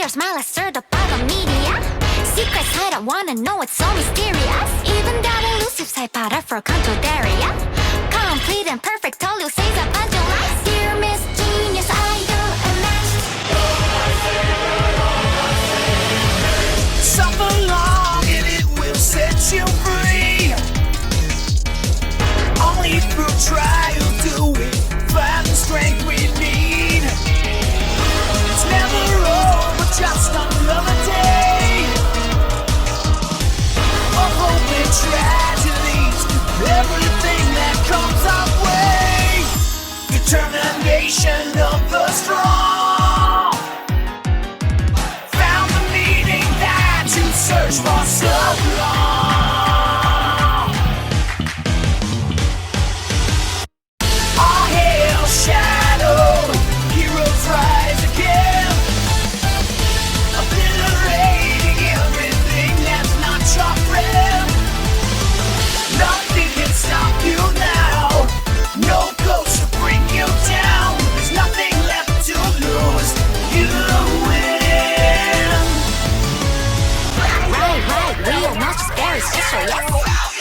your smile, I stirred up by the media. Secrets I don't wanna know, it's so mysterious. Even that elusive side powder for control area. Complete and perfect, all you say is a bunch of lies. Dear Miss Genius, I do a match. Suffer long and it will set you free. Only through trial do we find the strength we need. It's never over, just another day of hope and tragedies, everything that comes our way. Determination of the strong found the meaning that you searched for so long. All hail shadow, heroes rise again, obliterating everything that's not your friend. Nothing can stop you now, no ghost to bring you down. There's nothing left to lose, you win. Right, we are not just very special, yes.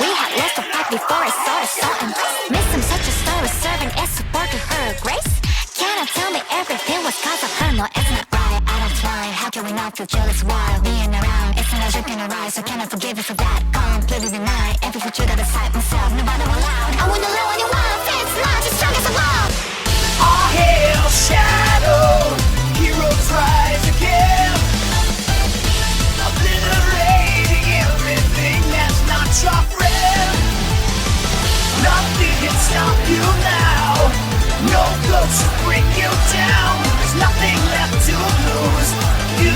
We had lost a fight before I saw the salt and miss him such a story serving as support to her grace. Cannot tell me everything was cause of her, no, it's not right, I don't try. How can we not feel jealous while being around? It's not as you can arise, so can I forgive you for that? Completely deny every future that I cite myself, nobody allowed. I wanna know what you want, it's not just strong as a wall. All hail shadow, heroes rise again, obliterating everything that's not your friend. Nothing can stop you now, no ghost to bring you down. There's nothing left to lose, you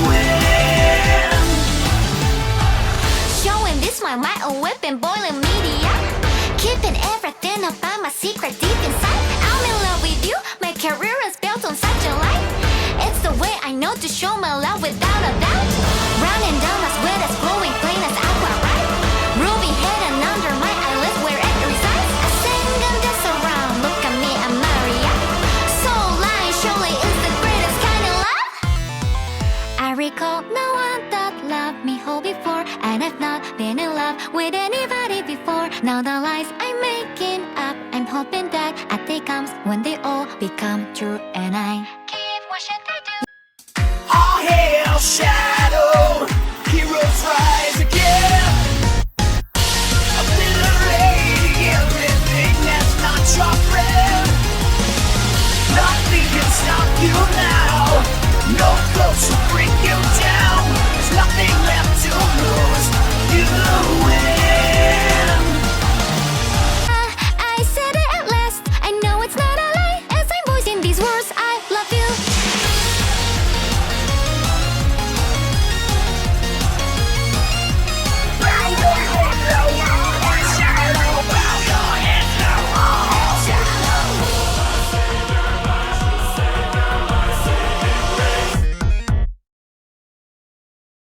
win. Showing this my might, a whipping, boiling media. Keeping everything about my secret deep inside. I'm in love with you, my career is built on such a light. It's the way I know to show my love without a doubt. Running down my sweat as glowing plain as aqua, right? Ruby hidden under my eyelids where it resides. I sing and dance around, look at me, I'm Maria. Soul line surely is the greatest kind of love. I recall no one that loved me whole before, and I've not been in love with anybody before. Now the lies I'm making up, I'm hoping that a day comes when they all become true, and I keep wishing they do.